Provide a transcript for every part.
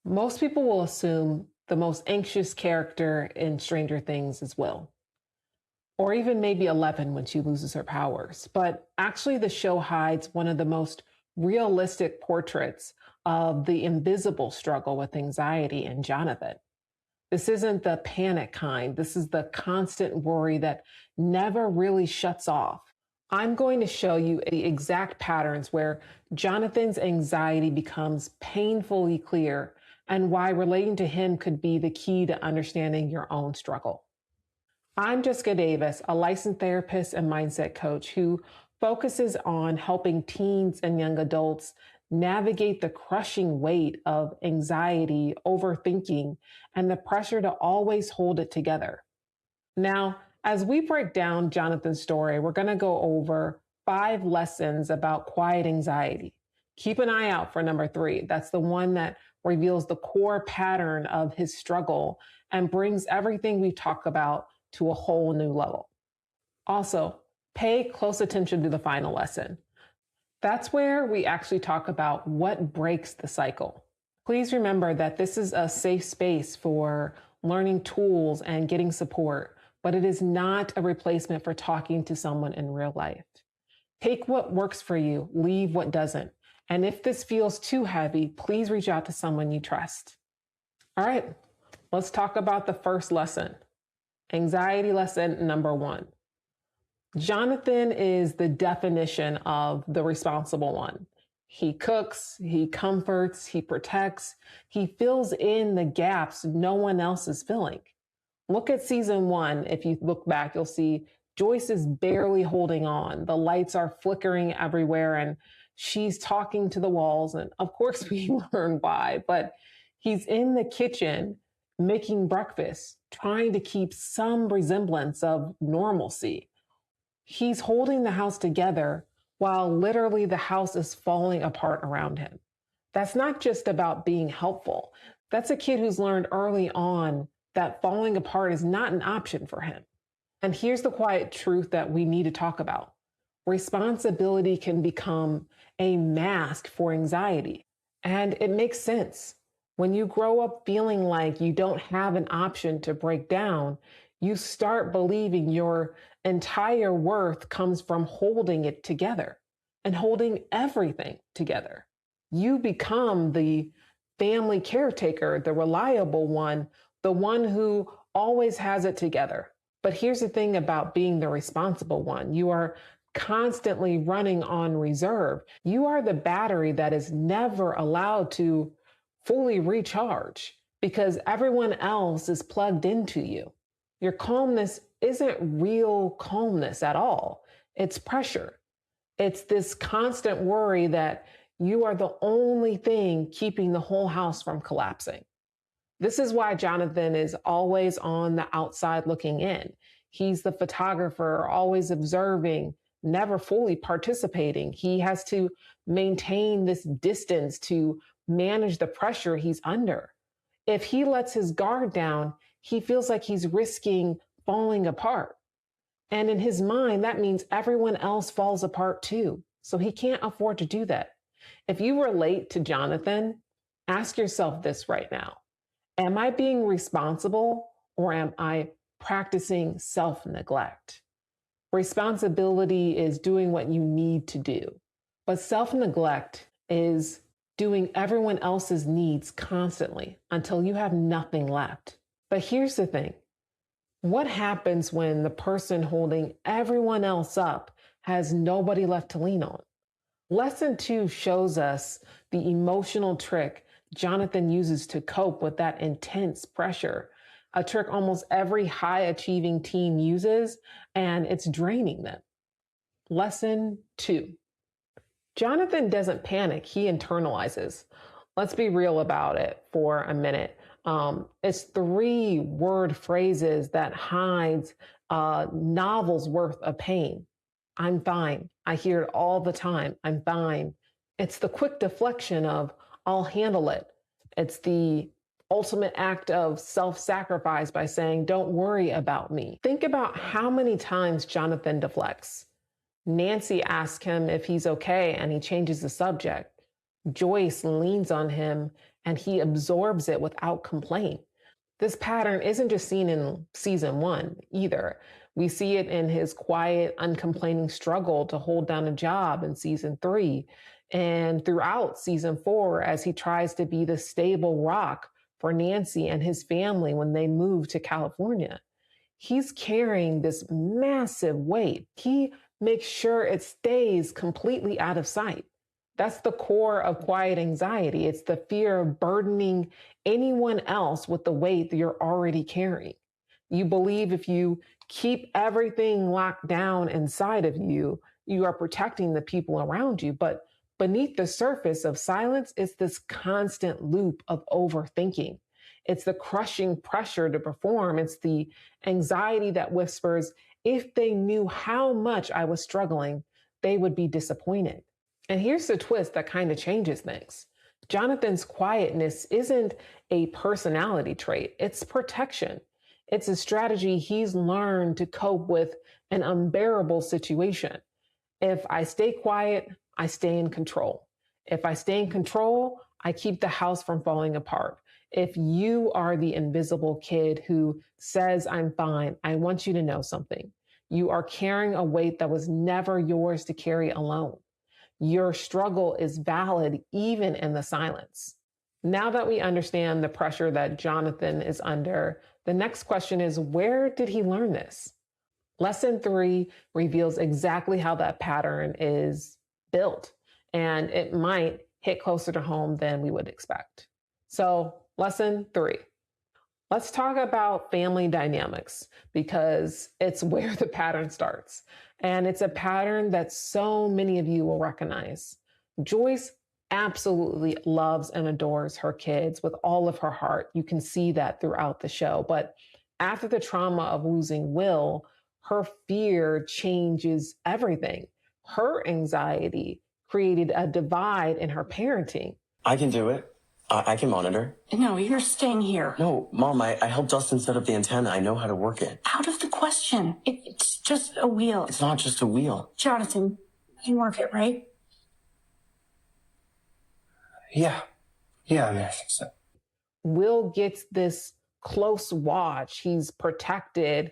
Most people will assume the most anxious character in Stranger Things is Will, or even maybe 11 when she loses her powers. But actually, the show hides one of the most realistic portraits of the invisible struggle with anxiety in Jonathan. This isn't the panic kind, this is the constant worry that never really shuts off. I'm going to show you the exact patterns where Jonathan's anxiety becomes painfully clear and why relating to him could be the key to understanding your own struggle. I'm Jessica Davis, a licensed therapist and mindset coach who focuses on helping teens and young adults navigate the crushing weight of anxiety, overthinking, and the pressure to always hold it together. Now, as we break down Jonathan's story, we're going to go over 5 lessons about quiet anxiety. Keep an eye out for number 3. That's the one that reveals the core pattern of his struggle and brings everything we talk about to a whole new level. Also, pay close attention to the final lesson. That's where we actually talk about what breaks the cycle. Please remember that this is a safe space for learning tools and getting support, but it is not a replacement for talking to someone in real life. Take what works for you, leave what doesn't. And if this feels too heavy, please reach out to someone you trust. All right, let's talk about the first lesson. Anxiety lesson number 1. Jonathan is the definition of the responsible one. He cooks, he comforts, he protects, he fills in the gaps no one else is filling. Look at season 1. If you look back, you'll see Joyce is barely holding on. The lights are flickering everywhere and she's talking to the walls. And of course we learn why, but he's in the kitchen making breakfast, trying to keep some resemblance of normalcy. He's holding the house together while literally the house is falling apart around him. That's not just about being helpful. That's a kid who's learned early on that falling apart is not an option for him. And here's the quiet truth that we need to talk about. Responsibility can become a mask for anxiety. And it makes sense. When you grow up feeling like you don't have an option to break down, you start believing your entire worth comes from holding it together and holding everything together. You become the family caretaker, the reliable one, the one who always has it together. But here's the thing about being the responsible one. You are constantly running on reserve. You are the battery that is never allowed to fully recharge because everyone else is plugged into you. Your calmness isn't real calmness at all. It's pressure. It's this constant worry that you are the only thing keeping the whole house from collapsing. This is why Jonathan is always on the outside looking in. He's the photographer, always observing, never fully participating. He has to maintain this distance to manage the pressure he's under. If he lets his guard down, he feels like he's risking falling apart. And in his mind, that means everyone else falls apart too. So he can't afford to do that. If you relate to Jonathan, ask yourself this right now. Am I being responsible or am I practicing self-neglect? Responsibility is doing what you need to do, but self-neglect is doing everyone else's needs constantly until you have nothing left. But here's the thing. What happens when the person holding everyone else up has nobody left to lean on? Lesson 2 shows us the emotional trick Jonathan uses to cope with that intense pressure, a trick almost every high-achieving teen uses, and it's draining them. Lesson 2. Jonathan doesn't panic, he internalizes. Let's be real about it for a minute. It's 3-word phrases that hides a novel's worth of pain. I'm fine. I hear it all the time. I'm fine. It's the quick deflection of, I'll handle it. It's the ultimate act of self-sacrifice by saying, don't worry about me. Think about how many times Jonathan deflects. Nancy asks him if he's okay and he changes the subject. Joyce leans on him and he absorbs it without complaint. This pattern isn't just seen in season one either. We see it in his quiet, uncomplaining struggle to hold down a job in season three, and throughout season four, as he tries to be the stable rock for Nancy and his family when they move to California. He's carrying this massive weight. He makes sure it stays completely out of sight. That's the core of quiet anxiety. It's the fear of burdening anyone else with the weight that you're already carrying. You believe if you keep everything locked down inside of you, you are protecting the people around you. But beneath the surface of silence is this constant loop of overthinking. It's the crushing pressure to perform. It's the anxiety that whispers, if they knew how much I was struggling, they would be disappointed. And here's the twist that kind of changes things. Jonathan's quietness isn't a personality trait, it's protection. It's a strategy he's learned to cope with an unbearable situation. If I stay quiet, I stay in control. If I stay in control, I keep the house from falling apart. If you are the invisible kid who says, I'm fine, I want you to know something. You are carrying a weight that was never yours to carry alone. Your struggle is valid even in the silence. Now that we understand the pressure that Jonathan is under, the next question is, where did he learn this? Lesson 3 reveals exactly how that pattern is built, and it might hit closer to home than we would expect. So, lesson 3. Let's talk about family dynamics because it's where the pattern starts. And it's a pattern that so many of you will recognize. Joyce absolutely loves and adores her kids with all of her heart. You can see that throughout the show. But after the trauma of losing Will, her fear changes everything. Her anxiety created a divide in her parenting. I can do it. I can monitor. No, you're staying here. No, Mom, I helped Dustin set up the antenna. I know how to work it. Out of the question. It's just a wheel. It's not just a wheel. Jonathan, you work it, right? Yeah. Yeah, I mean, I think so. Will gets this close watch. He's protected,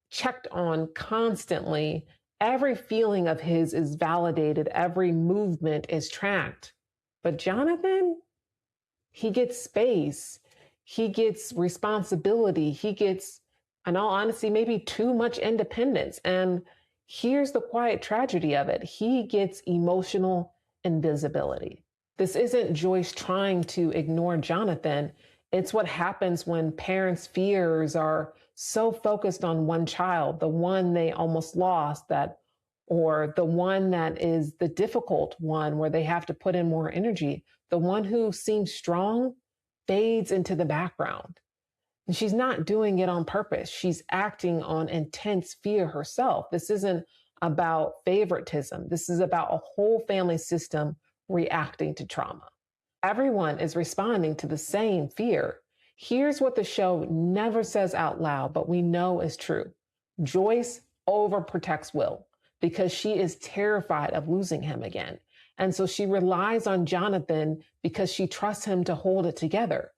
checked on constantly. Every feeling of his is validated. Every movement is tracked. But Jonathan, he gets space. He gets responsibility. He gets, in all honesty, maybe too much independence. And here's the quiet tragedy of it. He gets emotional invisibility. This isn't Joyce trying to ignore Jonathan. It's what happens when parents' fears are so focused on one child, the one they almost lost, or the one that is the difficult one where they have to put in more energy. The one who seems strong fades into the background. And she's not doing it on purpose. She's acting on intense fear herself. This isn't about favoritism. This is about a whole family system reacting to trauma. Everyone is responding to the same fear. Here's what the show never says out loud, but we know is true. Joyce overprotects Will because she is terrified of losing him again. And so she relies on Jonathan because she trusts him to hold it together.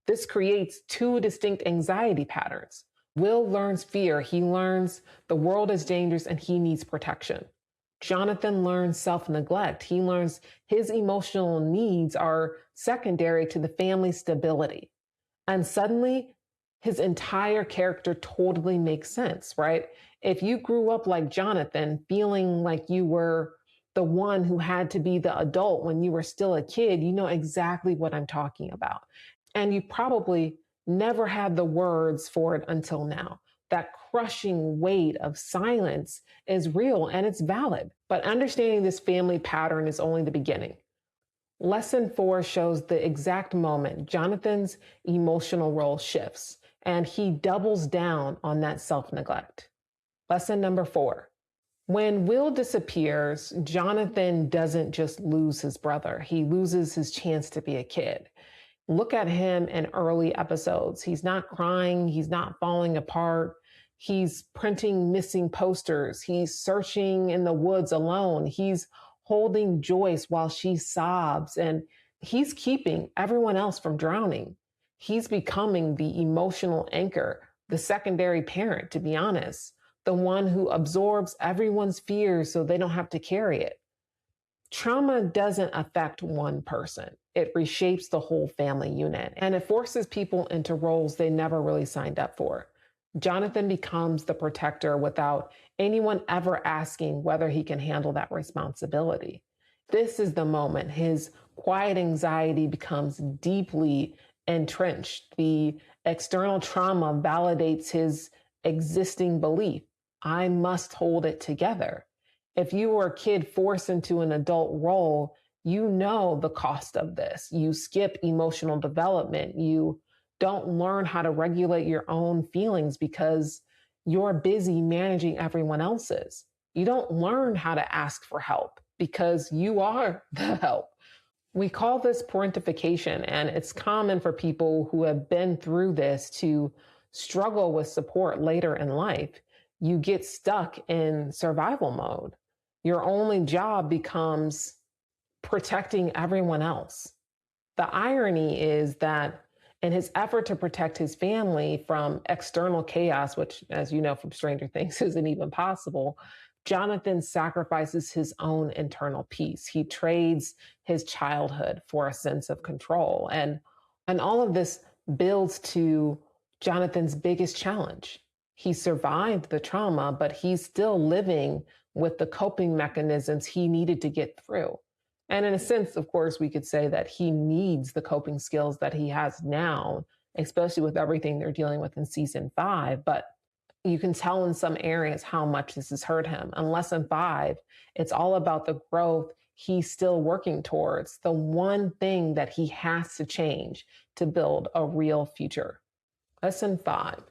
This creates two distinct anxiety patterns. Will learns fear. He learns the world is dangerous and he needs protection. Jonathan learns self-neglect. He learns his emotional needs are secondary to the family's stability. And suddenly, his entire character totally makes sense, right? If you grew up like Jonathan, feeling like you were the one who had to be the adult when you were still a kid, you know exactly what I'm talking about. And you probably never had the words for it until now. That crushing weight of silence is real and it's valid. But understanding this family pattern is only the beginning. Lesson 4 shows the exact moment Jonathan's emotional role shifts, and he doubles down on that self-neglect. Lesson number 4. When Will disappears, Jonathan doesn't just lose his brother. He loses his chance to be a kid. Look at him in early episodes. He's not crying. He's not falling apart. He's printing missing posters. He's searching in the woods alone. He's holding Joyce while she sobs. And He's keeping everyone else from drowning. He's becoming the emotional anchor, the secondary parent, to be honest, the one who absorbs everyone's fears so they don't have to carry it. Trauma doesn't affect one person. It reshapes the whole family unit and it forces people into roles they never really signed up for. Jonathan becomes the protector without anyone ever asking whether he can handle that responsibility. This is the moment his quiet anxiety becomes deeply entrenched. The external trauma validates his existing belief. I must hold it together. If you were a kid forced into an adult role, you know the cost of this. You skip emotional development. You don't learn how to regulate your own feelings because you're busy managing everyone else's. You don't learn how to ask for help because you are the help. We call this parentification, and it's common for people who have been through this to struggle with support later in life. You get stuck in survival mode. Your only job becomes protecting everyone else. The irony is that in his effort to protect his family from external chaos, which, as you know from Stranger Things, isn't even possible, Jonathan sacrifices his own internal peace. He trades his childhood for a sense of control. And all of this builds to Jonathan's biggest challenge. He survived the trauma, but he's still living with the coping mechanisms he needed to get through. And in a sense, of course, we could say that he needs the coping skills that he has now, especially with everything they're dealing with in season 5. But you can tell in some areas how much this has hurt him. In lesson 5, it's all about the growth he's still working towards, the one thing that he has to change to build a real future. Lesson 5.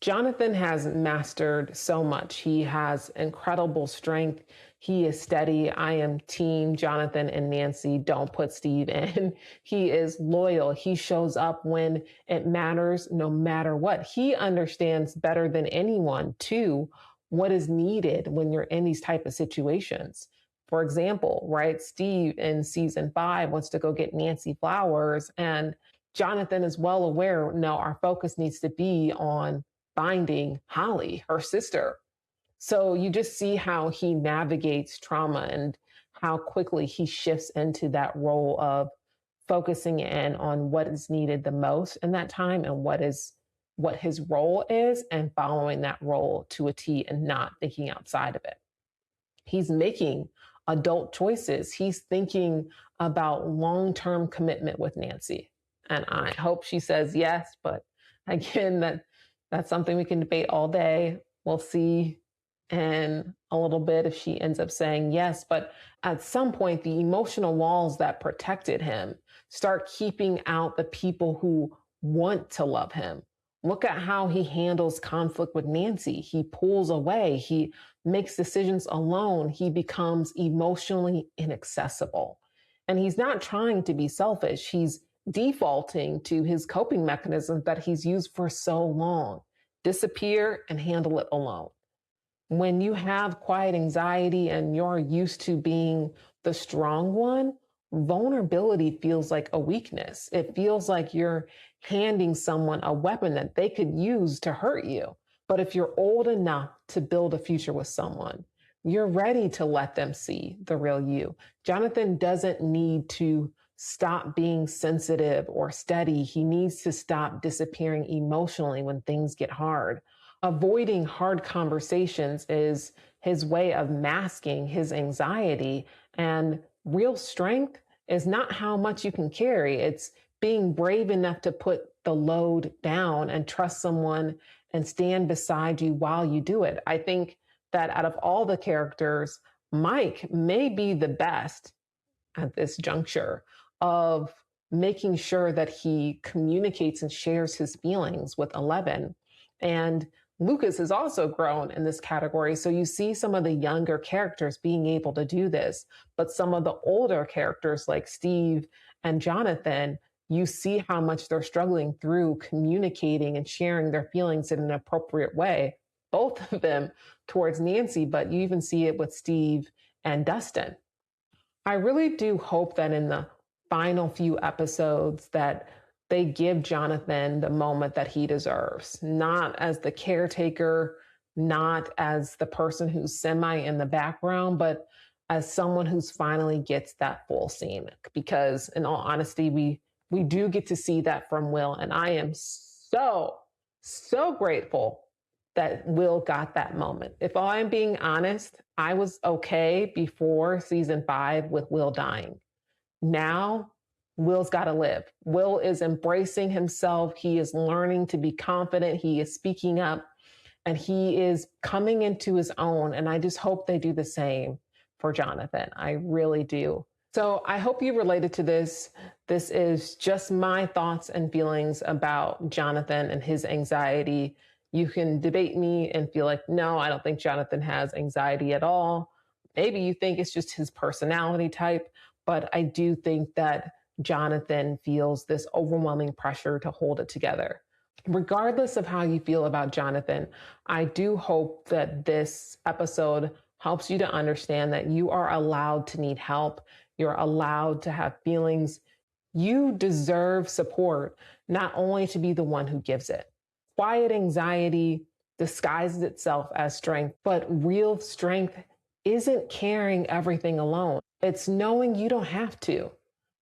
Jonathan has mastered so much. He has incredible strength. He is steady. I am team Jonathan and Nancy. Don't put Steve in. He is loyal. He shows up when it matters, no matter what. He understands better than anyone, too, what is needed when you're in these type of situations. For example, right, Steve in season 5 wants to go get Nancy flowers, and Jonathan is well aware, no, our focus needs to be on finding Holly, her sister. So you just see how he navigates trauma and how quickly he shifts into that role of focusing in on what is needed the most in that time and what his role is, and following that role to a T and not thinking outside of it. He's making adult choices. He's thinking about long-term commitment with Nancy. And I hope she says yes, but again, that's something we can debate all day. We'll see in a little bit if she ends up saying yes. But at some point, the emotional walls that protected him start keeping out the people who want to love him. Look at how he handles conflict with Nancy. He pulls away. He makes decisions alone. He becomes emotionally inaccessible. And he's not trying to be selfish. He's defaulting to his coping mechanisms that he's used for so long. Disappear and handle it alone. When you have quiet anxiety and you're used to being the strong one, vulnerability feels like a weakness. It feels like you're handing someone a weapon that they could use to hurt you. But if you're old enough to build a future with someone, you're ready to let them see the real you. Jonathan doesn't need to stop being sensitive or steady. He needs to stop disappearing emotionally when things get hard. Avoiding hard conversations is his way of masking his anxiety. And real strength is not how much you can carry. It's being brave enough to put the load down and trust someone and stand beside you while you do it. I think that out of all the characters, Mike may be the best at this juncture of making sure that he communicates and shares his feelings with Eleven. And Lucas has also grown in this category. So you see some of the younger characters being able to do this, but some of the older characters like Steve and Jonathan, you see how much they're struggling through communicating and sharing their feelings in an appropriate way, both of them towards Nancy, but you even see it with Steve and Dustin. I really do hope that in the final few episodes that they give Jonathan the moment that he deserves, not as the caretaker, not as the person who's semi in the background, but as someone who's finally gets that full scene. Because in all honesty, we do get to see that from Will. And I am so grateful that Will got that moment. If I'm being honest, I was okay before season 5 with Will dying. Now, Will's got to live. Will is embracing himself. He is learning to be confident. He is speaking up and he is coming into his own. And I just hope they do the same for Jonathan. I really do. So I hope you related to this. This is just my thoughts and feelings about Jonathan and his anxiety. You can debate me and feel like, no, I don't think Jonathan has anxiety at all. Maybe you think it's just his personality type, but I do think that Jonathan feels this overwhelming pressure to hold it together. Regardless of how you feel about Jonathan, I do hope that this episode helps you to understand that you are allowed to need help. You're allowed to have feelings. You deserve support, not only to be the one who gives it. Quiet anxiety disguises itself as strength, but real strength isn't carrying everything alone. It's knowing you don't have to.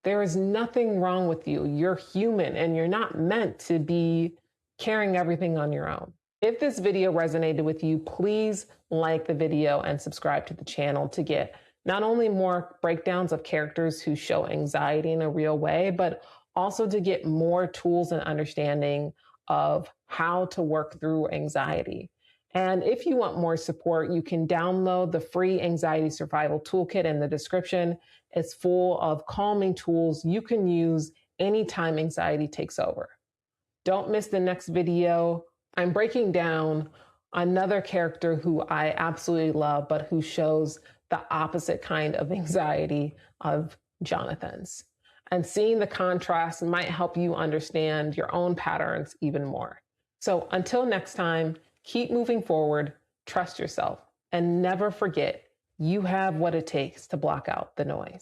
There is nothing wrong with you. You're human and you're not meant to be carrying everything on your own. If this video resonated with you, please like the video and subscribe to the channel to get not only more breakdowns of characters who show anxiety in a real way, but also to get more tools and understanding of how to work through anxiety. And if you want more support, you can download the free anxiety survival toolkit in the description. It's full of calming tools you can use anytime anxiety takes over. Don't miss the next video. I'm breaking down another character who I absolutely love, but who shows the opposite kind of anxiety of Jonathan's. And seeing the contrast might help you understand your own patterns even more. So until next time, keep moving forward, trust yourself, and never forget you have what it takes to block out the noise.